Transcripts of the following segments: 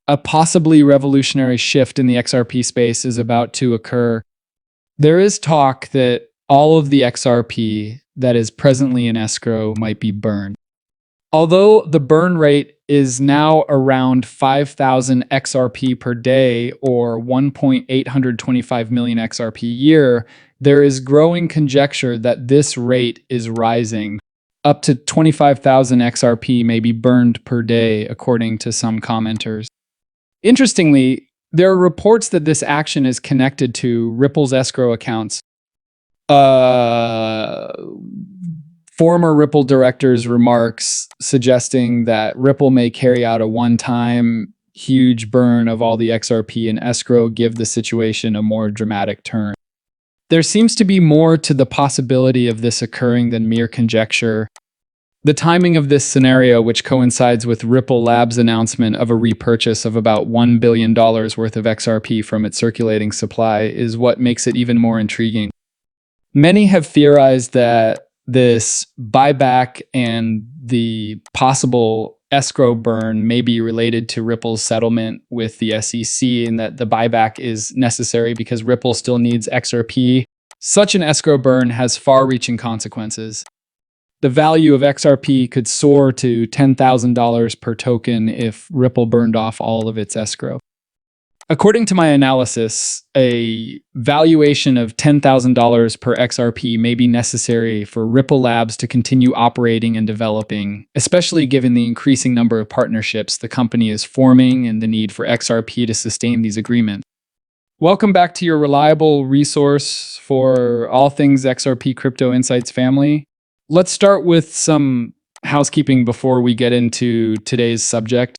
a possibly revolutionary shift in the XRP space is about to occur. There is talk that all of the XRP that is presently in escrow might be burned. Although the burn rate is now around 5,000 XRP per day or 1.825 million XRP a year, there is growing conjecture that this rate is rising. Up to 25,000 XRP may be burned per day, according to some commenters. Interestingly, there are reports that this action is connected to Ripple's escrow accounts. Former Ripple director's remarks suggesting that Ripple may carry out a one-time huge burn of all the XRP in escrow give the situation a more dramatic turn. There seems to be more to the possibility of this occurring than mere conjecture. The timing of this scenario, which coincides with Ripple Labs' announcement of a repurchase of about $1 billion worth of XRP from its circulating supply, is what makes it even more intriguing. Many have theorized that this buyback and the possible escrow burn may be related to Ripple's settlement with the SEC, and that the buyback is necessary because Ripple still needs XRP. Such an escrow burn has far-reaching consequences. The value of XRP could soar to $10,000 per token if Ripple burned off all of its escrow. According to my analysis, a valuation of $10,000 per XRP may be necessary for Ripple Labs to continue operating and developing, especially given the increasing number of partnerships the company is forming and the need for XRP to sustain these agreements. Welcome back to your reliable resource for all things XRP Crypto Insights family. Let's start with some housekeeping before we get into today's subject.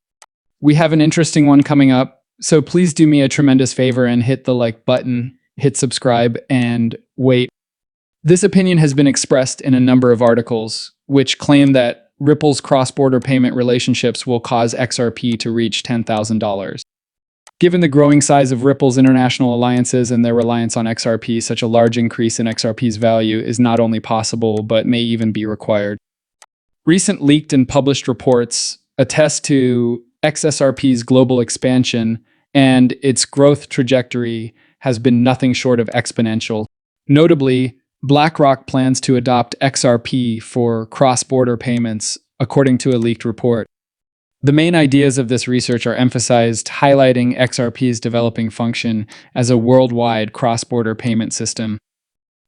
We have an interesting one coming up. So please do me a tremendous favor and hit the like button, hit subscribe, and wait. This opinion has been expressed in a number of articles, which claim that Ripple's cross-border payment relationships will cause XRP to reach $10,000. Given the growing size of Ripple's international alliances and their reliance on XRP, such a large increase in XRP's value is not only possible, but may even be required. Recent leaked and published reports attest to XRP's global expansion, and its growth trajectory has been nothing short of exponential. Notably, BlackRock plans to adopt XRP for cross-border payments, according to a leaked report. The main ideas of this research are emphasized, highlighting XRP's developing function as a worldwide cross-border payment system.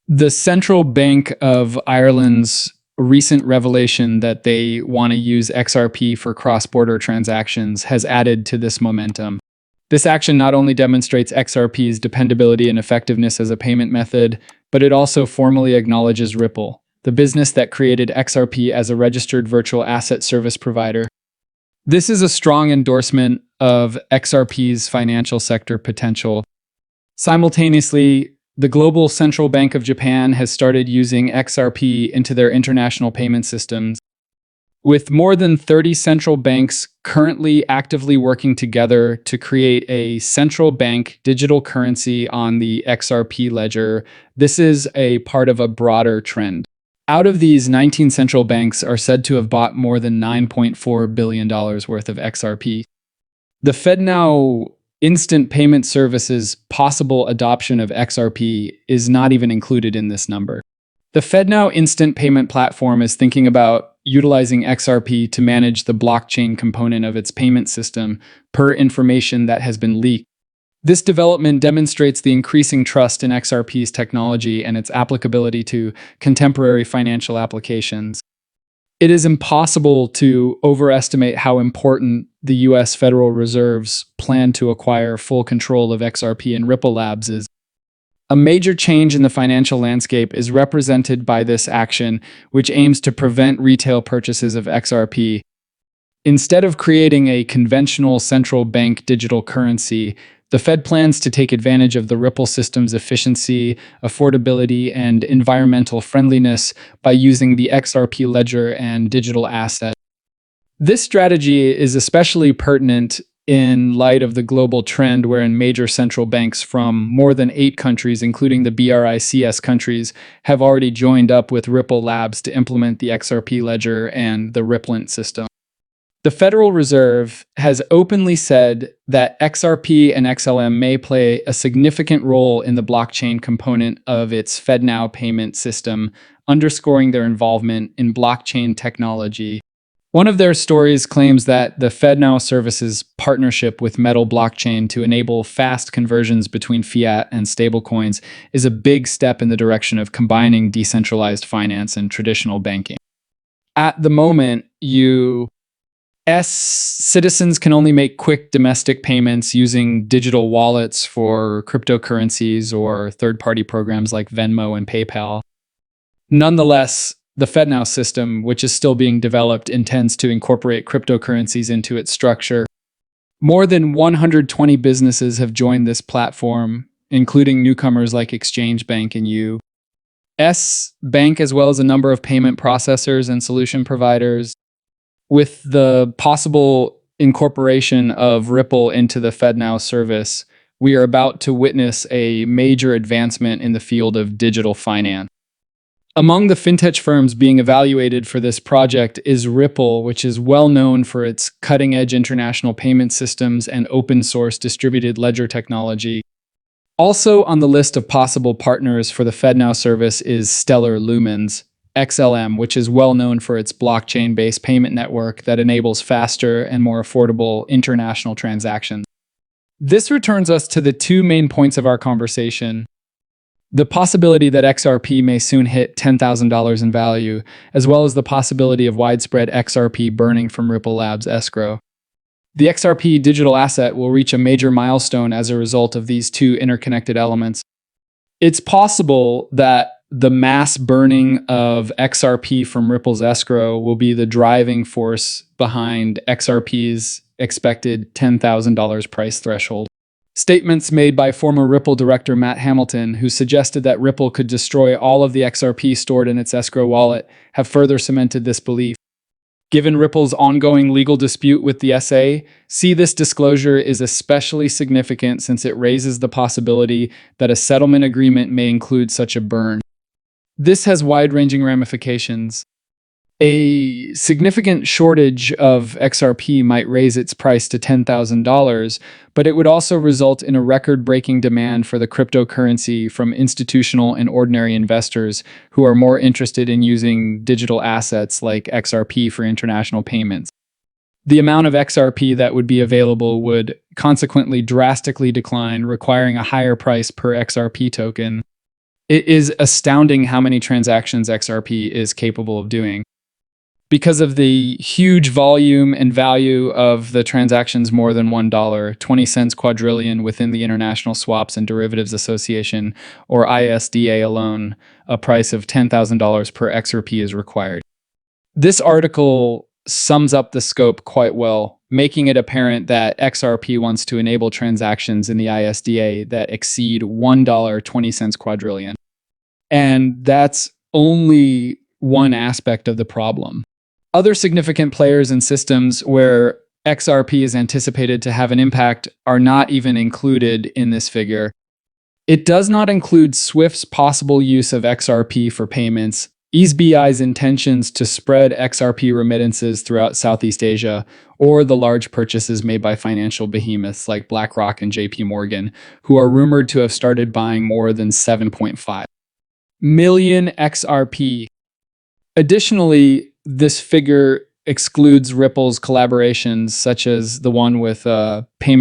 The Central Bank of Ireland's recent revelation that they want to use XRP for cross-border transactions has added to this momentum. This action not only demonstrates XRP's dependability and effectiveness as a payment method, but it also formally acknowledges Ripple, the business that created XRP as a registered virtual asset service provider. This is a strong endorsement of XRP's financial sector potential. Simultaneously, the Global Central Bank of Japan has started using XRP into their international payment systems. With more than 30 central banks currently actively working together to create a central bank digital currency on the XRP ledger, this is a part of a broader trend. Out of these, 19 central banks are said to have bought more than $9.4 billion worth of XRP. The FedNow Instant Payment Service's possible adoption of XRP is not even included in this number. The FedNow Instant Payment Platform is thinking about utilizing XRP to manage the blockchain component of its payment system, per information that has been leaked. This development demonstrates the increasing trust in XRP's technology and its applicability to contemporary financial applications. It is impossible to overestimate how important the U.S. Federal Reserve's plan to acquire full control of XRP and Ripple Labs is. A major change in the financial landscape is represented by this action, which aims to prevent retail purchases of XRP. Instead of creating a conventional central bank digital currency, the Fed plans to take advantage of the Ripple system's efficiency, affordability, and environmental friendliness by using the XRP ledger and digital asset. This strategy is especially pertinent in light of the global trend wherein major central banks from more than 8 countries, including the BRICS countries, have already joined up with Ripple Labs to implement the XRP ledger and the Ripplant system. The Federal Reserve has openly said that XRP and XLM may play a significant role in the blockchain component of its FedNow payment system, underscoring their involvement in blockchain technology. One of their stories claims that the FedNow services partnership with Metal Blockchain to enable fast conversions between fiat and stablecoins is a big step in the direction of combining decentralized finance and traditional banking. At the moment, citizens can only make quick domestic payments using digital wallets for cryptocurrencies or third-party programs like Venmo and PayPal. Nonetheless, the FedNow system, which is still being developed, intends to incorporate cryptocurrencies into its structure. More than 120 businesses have joined this platform, including newcomers like Exchange Bank and U.S. Bank, as well as a number of payment processors and solution providers. With the possible incorporation of Ripple into the FedNow service, we are about to witness a major advancement in the field of digital finance. Among the fintech firms being evaluated for this project is Ripple, which is well known for its cutting-edge international payment systems and open-source distributed ledger technology. Also on the list of possible partners for the FedNow service is Stellar Lumens, XLM, which is well known for its blockchain-based payment network that enables faster and more affordable international transactions. This returns us to the two main points of our conversation: the possibility that XRP may soon hit $10,000 in value, as well as the possibility of widespread XRP burning from Ripple Labs escrow. The XRP digital asset will reach a major milestone as a result of these two interconnected elements. It's possible that the mass burning of XRP from Ripple's escrow will be the driving force behind XRP's expected $10,000 price threshold. Statements made by former Ripple director Matt Hamilton, who suggested that Ripple could destroy all of the XRP stored in its escrow wallet, have further cemented this belief. Given Ripple's ongoing legal dispute with the SA, see this disclosure is especially significant since it raises the possibility that a settlement agreement may include such a burn. This has wide-ranging ramifications. A significant shortage of XRP might raise its price to $10,000, but it would also result in a record-breaking demand for the cryptocurrency from institutional and ordinary investors who are more interested in using digital assets like XRP for international payments. The amount of XRP that would be available would consequently drastically decline, requiring a higher price per XRP token. It is astounding how many transactions XRP is capable of doing. Because of the huge volume and value of the transactions, more than $1, 20 cents quadrillion within the International Swaps and Derivatives Association, or ISDA alone, a price of $10,000 per XRP is required. This article sums up the scope quite well, making it apparent that XRP wants to enable transactions in the ISDA that exceed $1, 20 cents quadrillion. And that's only one aspect of the problem. Other significant players and systems where XRP is anticipated to have an impact are not even included in this figure. It does not include SWIFT's possible use of XRP for payments, SBI's intentions to spread XRP remittances throughout Southeast Asia, or the large purchases made by financial behemoths like BlackRock and JP Morgan, who are rumored to have started buying more than 7.5 million XRP. Additionally, this figure excludes Ripple's collaborations, such as the one with payment